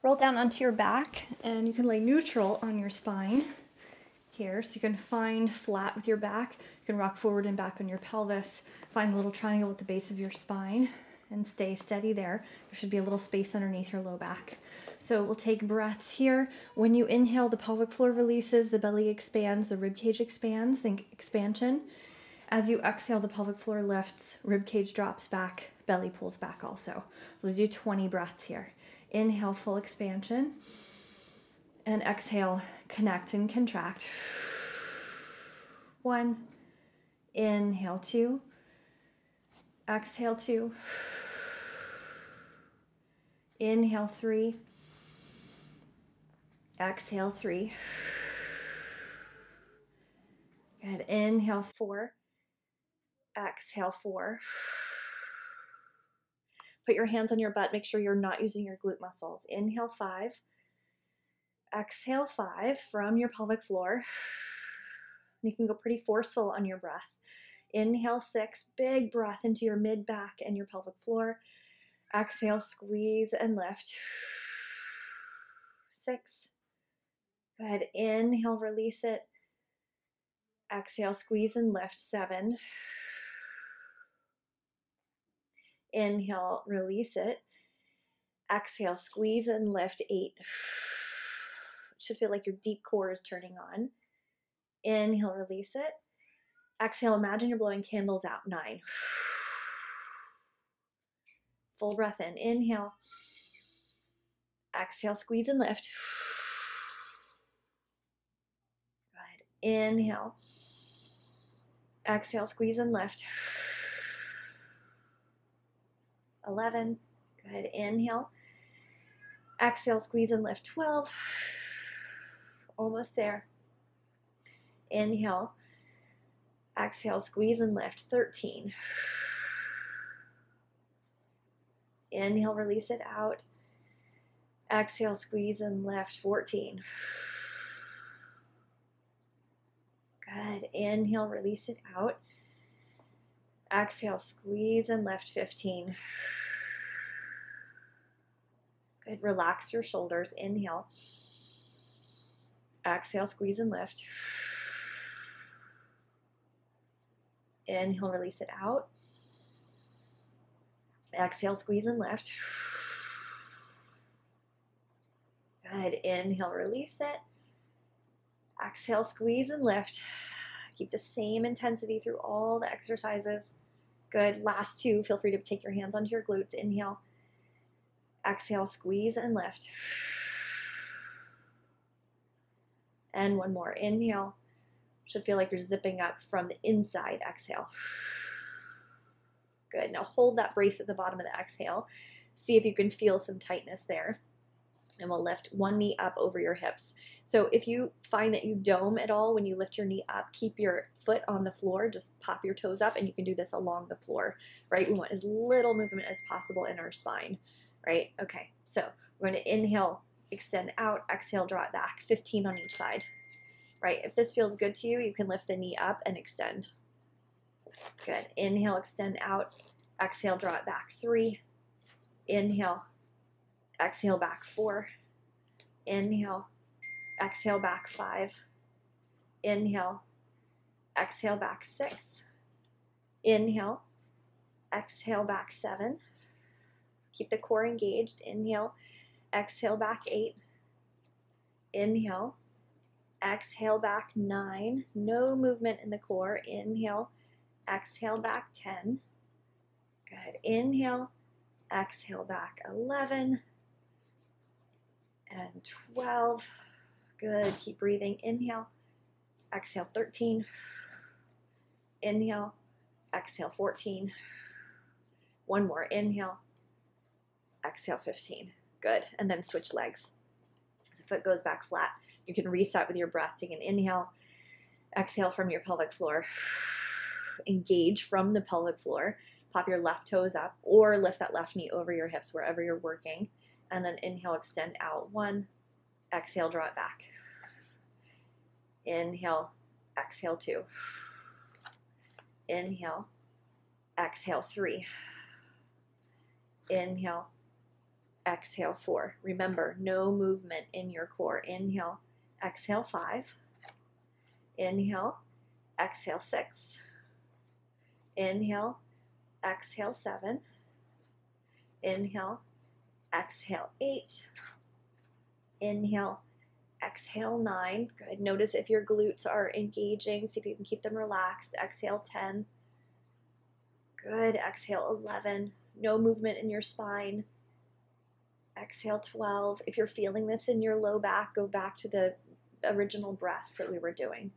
Roll down onto your back, and you can lay neutral on your spine here. So you can find flat with your back. You can rock forward and back on your pelvis. Find a little triangle at the base of your spine and stay steady there. There should be a little space underneath your low back. So we'll take breaths here. When you inhale, the pelvic floor releases, the belly expands, the rib cage expands. Think expansion. As you exhale, the pelvic floor lifts, rib cage drops back, belly pulls back also. So we do 20 breaths here. Inhale, full expansion. And exhale, connect and contract. 1. Inhale, 2. Exhale, 2. Inhale, 3. Exhale, 3. Good. Inhale, 4. Exhale, 4. Put your hands on your butt. Make sure you're not using your glute muscles. Inhale, 5. Exhale, 5 from your pelvic floor. You can go pretty forceful on your breath. Inhale, 6. Big breath into your mid-back and your pelvic floor. Exhale, squeeze and lift. 6. Good. Inhale, release it. Exhale, squeeze and lift. 7. Inhale, release it. Exhale, squeeze and lift. 8. It should feel like your deep core is turning on. Inhale, release it. Exhale, imagine you're blowing candles out. 9. Full breath in. Inhale. Exhale, squeeze and lift. Good. Inhale. Exhale, squeeze and lift. 11. Good. Inhale. Exhale, squeeze and lift. 12. Almost there. Inhale. Exhale, squeeze and lift. 13. Inhale, release it out. Exhale, squeeze and lift. 14. Good. Inhale, release it out. Exhale, squeeze and lift. 15. Good. Relax your shoulders. Inhale. Exhale, squeeze and lift. Inhale, release it out. Exhale, squeeze and lift. Good. Inhale, release it. Exhale, squeeze and lift. Keep the same intensity through all the exercises. Good. Last 2. Feel free to take your hands onto your glutes. Inhale. Exhale, squeeze and lift. And 1 more. Inhale. Should feel like you're zipping up from the inside. Exhale. Good. Now hold that brace at the bottom of the exhale. See if you can feel some tightness there. And we'll lift 1 knee up over your hips. So if you find that you dome at all when you lift your knee up, keep your foot on the floor. Just pop your toes up, and you can do this along the floor, right? We want as little movement as possible in our spine, right? Okay, so we're going to inhale, extend out, exhale, draw it back. 15 on each side, right? If this feels good to you, you can lift the knee up and extend. Good. Inhale, extend out. Exhale, draw it back. 3. Inhale. Exhale, back. 4. Inhale. Exhale, back. 5. Inhale. Exhale, back. 6. Inhale. Exhale, back. 7. Keep the core engaged. Inhale. Exhale, back. 8. Inhale. Exhale, back. 9. No movement in the core. Inhale. Exhale, back. 10. Good. Inhale. Exhale, back. 11. And 12. Good. Keep breathing. Inhale. Exhale. 13. Inhale. Exhale. 14. 1 more. Inhale. Exhale. 15. Good. And then switch legs. So foot goes back flat. You can reset with your breath. Take an inhale. Exhale from your pelvic floor. Engage from the pelvic floor. Pop your left toes up or lift that left knee over your hips wherever you're working. And then inhale, extend out. 1. Exhale, draw it back. Inhale, exhale. 2. Inhale, exhale. 3. Inhale, exhale 4. Remember, no movement in your core. Inhale, exhale 5. Inhale, exhale 6. Inhale, exhale 7. Inhale, exhale 8. Inhale, exhale 9. Good. Notice if your glutes are engaging. See if you can keep them relaxed. Exhale 10. Good. Exhale 11. No movement in your spine. Exhale 12. If you're feeling this in your low back, go back to the original breath that we were doing.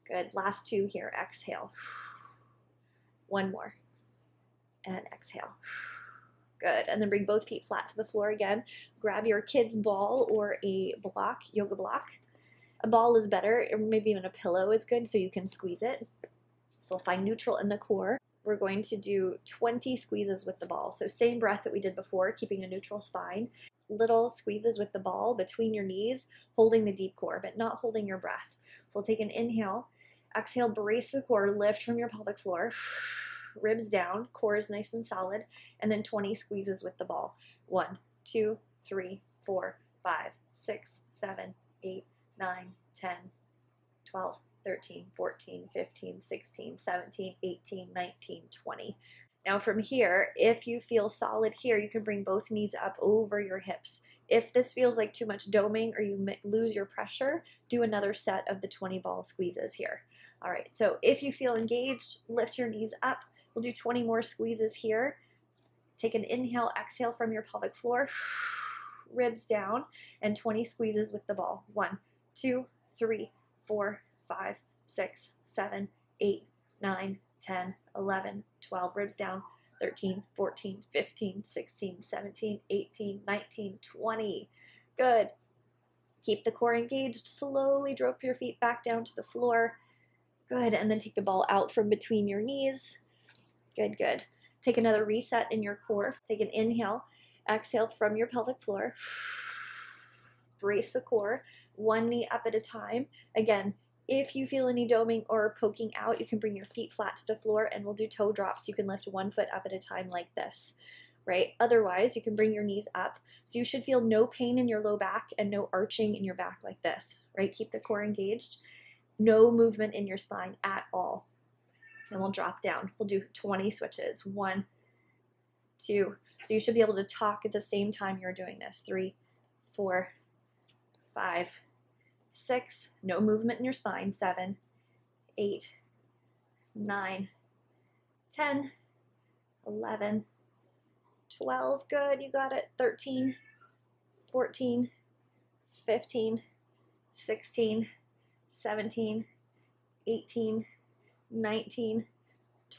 Good. Last 2 here. Exhale. 1 more. And exhale. Good. And then bring both feet flat to the floor again. Grab your kid's ball or a block, yoga block. A ball is better, or maybe even a pillow is good so you can squeeze it. So we'll find neutral in the core. We're going to do 20 squeezes with the ball. So same breath that we did before, keeping a neutral spine. Little squeezes with the ball between your knees, holding the deep core, but not holding your breath. So we'll take an inhale. Exhale, brace the core, lift from your pelvic floor. Ribs down, core is nice and solid. And then 20 squeezes with the ball. 1, 2, 3, 4, 5, 6, 7, 8, 9, 10, 12, 13, 14, 15, 16, 17, 18, 19, 20. Now from here, if you feel solid here, you can bring both knees up over your hips. If this feels like too much doming or you lose your pressure, do another set of the 20 ball squeezes here. All right, so if you feel engaged, lift your knees up. We'll do 20 more squeezes here. Take an inhale, exhale from your pelvic floor, ribs down, and 20 squeezes with the ball. 1, 2, 3, 4, 5, 6, 7, 8, 9, 10, 11, 12, ribs down, 13, 14, 15, 16, 17, 18, 19, 20. Good. Keep the core engaged. Slowly drop your feet back down to the floor. Good. And then take the ball out from between your knees. Good, good. Take another reset in your core. Take an inhale, exhale from your pelvic floor. Brace the core, 1 knee up at a time. Again, if you feel any doming or poking out, you can bring your feet flat to the floor and we'll do toe drops. You can lift 1 foot up at a time like this, right? Otherwise, you can bring your knees up. So you should feel no pain in your low back and no arching in your back like this, right? Keep the core engaged. No movement in your spine at all. And we'll drop down. We'll do 20 switches. 1, 2. So you should be able to talk at the same time you're doing this. 3, 4, 5, 6. No movement in your spine. 7, 8, 9, 10, 11, 12. Good. You got it. 13, 14, 15, 16, 17, 18, 19,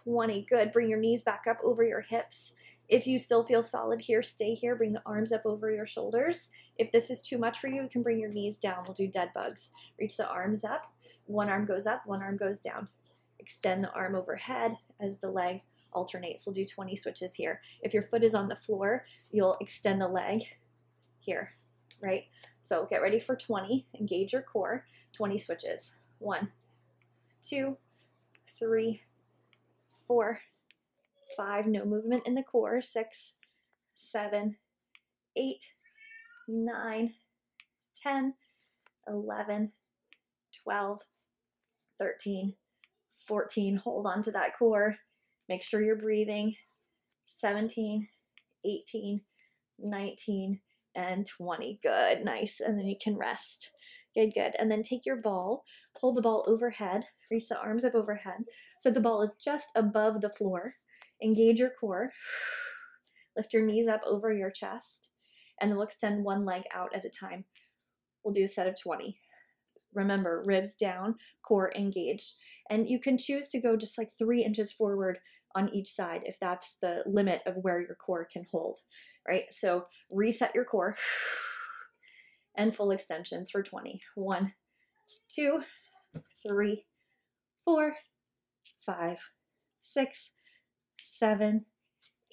20. Good. Bring your knees back up over your hips. If you still feel solid here, stay here. Bring the arms up over your shoulders. If this is too much for you, you can bring your knees down. We'll do dead bugs. Reach the arms up. 1 arm goes up, 1 arm goes down. Extend the arm overhead as the leg alternates. We'll do 20 switches here. If your foot is on the floor, you'll extend the leg here, right? So get ready for 20. Engage your core. 20 switches. 1, 2, 3, 4, 5. No movement in the core. 6, 7, 8, 9, 10, 11, 12, 13, 14. Hold on to that core. Make sure you're breathing. 17, 18, 19, and 20. Good. Nice. And then you can rest. Good, good. And then take your ball, pull the ball overhead, reach the arms up overhead so the ball is just above the floor. Engage your core. Lift your knees up over your chest, and then we'll extend 1 leg out at a time. We'll do a set of 20. Remember, ribs down, core engaged. And you can choose to go just like 3 inches forward on each side if that's the limit of where your core can hold, right? So reset your core. And full extensions for 20. 1, 2, 3, 4, 5, 6, 7,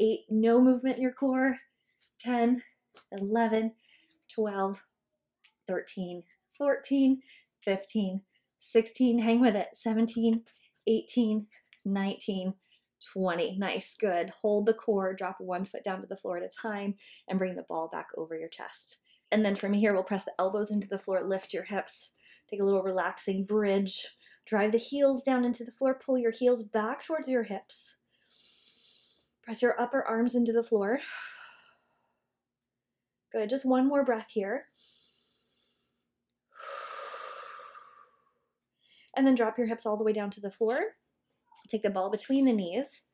8. No movement in your core. 10, 11, 12, 13, 14, 15, 16. Hang with it. 17, 18, 19, 20. Nice, good. Hold the core, drop one foot down to the floor at a time, and bring the ball back over your chest. And then from here, we'll press the elbows into the floor, lift your hips, take a little relaxing bridge, drive the heels down into the floor, pull your heels back towards your hips. Press your upper arms into the floor. Good, just one more breath here. And then drop your hips all the way down to the floor. Take the ball between the knees,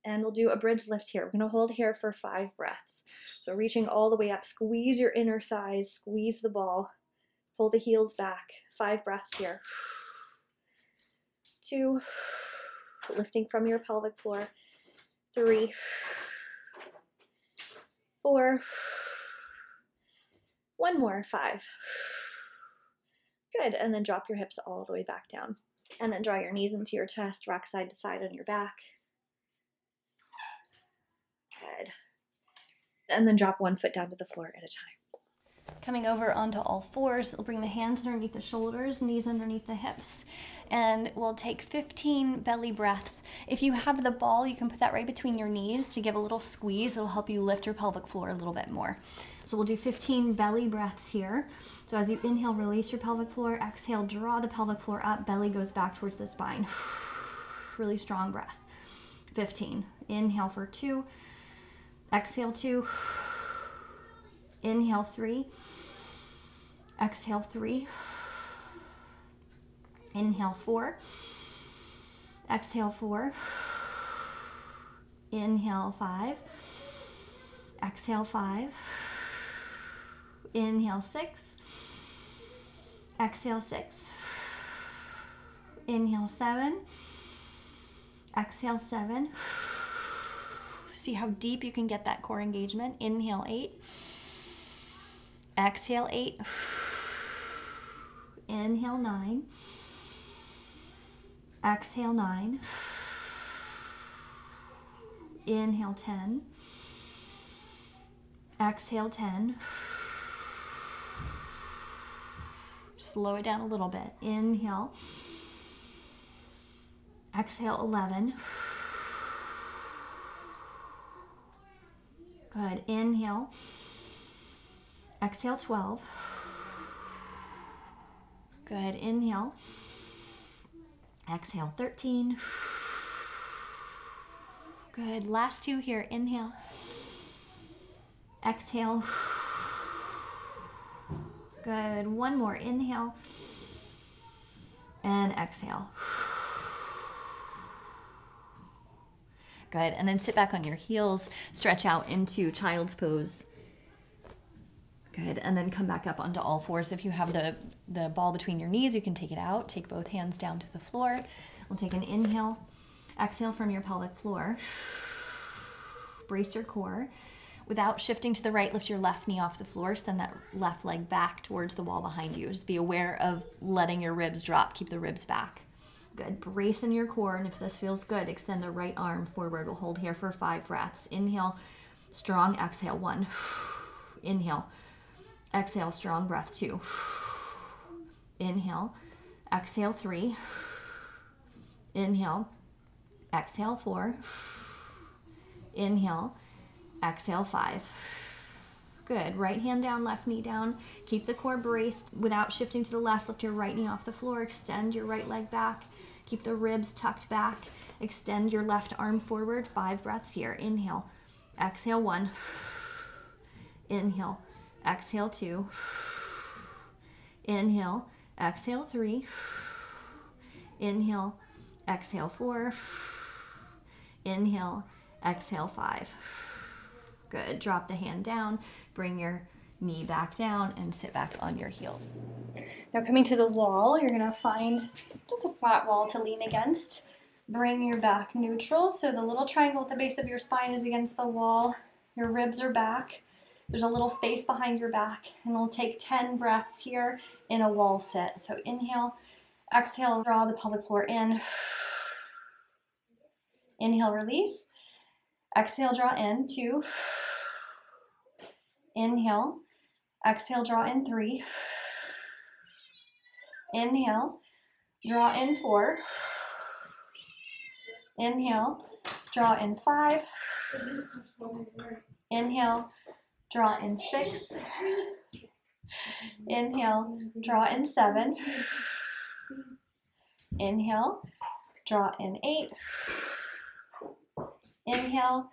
and we'll do a bridge lift here. We're gonna hold here for 5 breaths. So reaching all the way up, squeeze your inner thighs, squeeze the ball, pull the heels back. 5 breaths here. 2, lifting from your pelvic floor. 3, 4, one more, 5. Good, and then drop your hips all the way back down. And then draw your knees into your chest, rock side to side on your back. Good. And then drop one foot down to the floor at a time. Coming over onto all fours, we'll bring the hands underneath the shoulders, knees underneath the hips, and we'll take 15 belly breaths. If you have the ball, you can put that right between your knees to give a little squeeze. It'll help you lift your pelvic floor a little bit more. So we'll do 15 belly breaths here. So as you inhale, release your pelvic floor. Exhale, draw the pelvic floor up. Belly goes back towards the spine. Really strong breath. 15. Inhale for 2. Exhale 2. Inhale 3. Exhale 3. Inhale 4. Exhale 4. Inhale 5. Exhale 5. Inhale 6. Exhale 6. Inhale 7. Exhale 7. See how deep you can get that core engagement. Inhale 8. Exhale 8. Inhale 9. Exhale 9. Inhale 10. Exhale 10. Slow it down a little bit. Inhale. Exhale 11. Good. Inhale. Exhale 12. Good. Inhale. Exhale 13. Good. Last 2 here. Inhale. Exhale. Good. One more. Inhale. And exhale. Good. And then sit back on your heels. Stretch out into child's pose. Good. And then come back up onto all fours. If you have the ball between your knees, you can take it out. Take both hands down to the floor. We'll take an inhale. Exhale from your pelvic floor. Brace your core. Without shifting to the right, lift your left knee off the floor. Send that left leg back towards the wall behind you. Just be aware of letting your ribs drop. Keep the ribs back. Good. Brace in your core, and if this feels good, extend the right arm forward. We'll hold here for 5 breaths. Inhale, strong. Exhale, 1. Inhale. Exhale, strong breath, 2. Inhale. Exhale, 3. Inhale. Exhale, 4. Inhale. Exhale, 5. Good. Right hand down, left knee down. Keep the core braced. Without shifting to the left, lift your right knee off the floor. Extend your right leg back. Keep the ribs tucked back. Extend your left arm forward. 5 breaths here. Inhale. Exhale, 1. Inhale. Exhale, 2. Inhale. Exhale, 3. Inhale. Exhale, 4. Inhale. Exhale, 5. Good. Drop the hand down, bring your knee back down, and sit back on your heels. Now coming to the wall, you're gonna find just a flat wall to lean against. Bring your back neutral, so the little triangle at the base of your spine is against the wall. Your ribs are back. There's a little space behind your back, and we'll take 10 breaths here in a wall sit. So inhale, exhale, draw the pelvic floor in. Inhale, release. Exhale, draw in, 2. Inhale. Exhale, draw in, 3. Inhale. Draw in, 4. Inhale. draw in 5. Inhale, draw in 6. Inhale, draw in 7. Inhale, draw in 8. Inhale,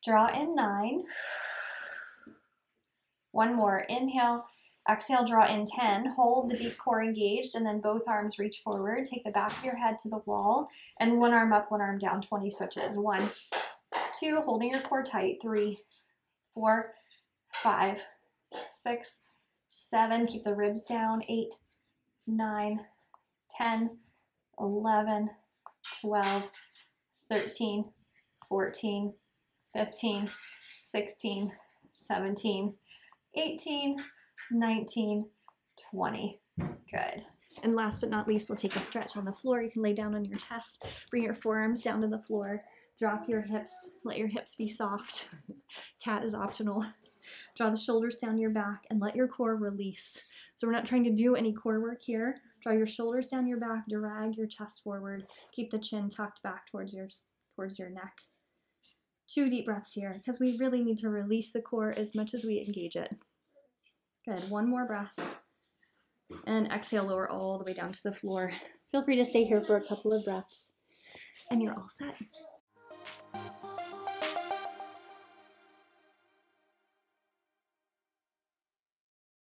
draw in 9. One more. Inhale, exhale, draw in 10. Hold the deep core engaged, and then both arms reach forward. Take the back of your head to the wall, and one arm up, one arm down, 20 switches. 1, 2, holding your core tight. 3, 4, 5, 6, 7. Keep the ribs down. 8, 9, 10, 11, 12, 13, 14, 15, 16, 17, 18, 19, 20. Good. And last but not least, we'll take a stretch on the floor. You can lay down on your chest, bring your forearms down to the floor, drop your hips, let your hips be soft. Cat is optional. Draw the shoulders down your back and let your core release. So we're not trying to do any core work here. Draw your shoulders down your back, drag your chest forward. Keep the chin tucked back towards your neck. 2 deep breaths here, because we really need to release the core as much as we engage it. Good. 1 more breath. And exhale, lower all the way down to the floor. Feel free to stay here for a couple of breaths. And you're all set.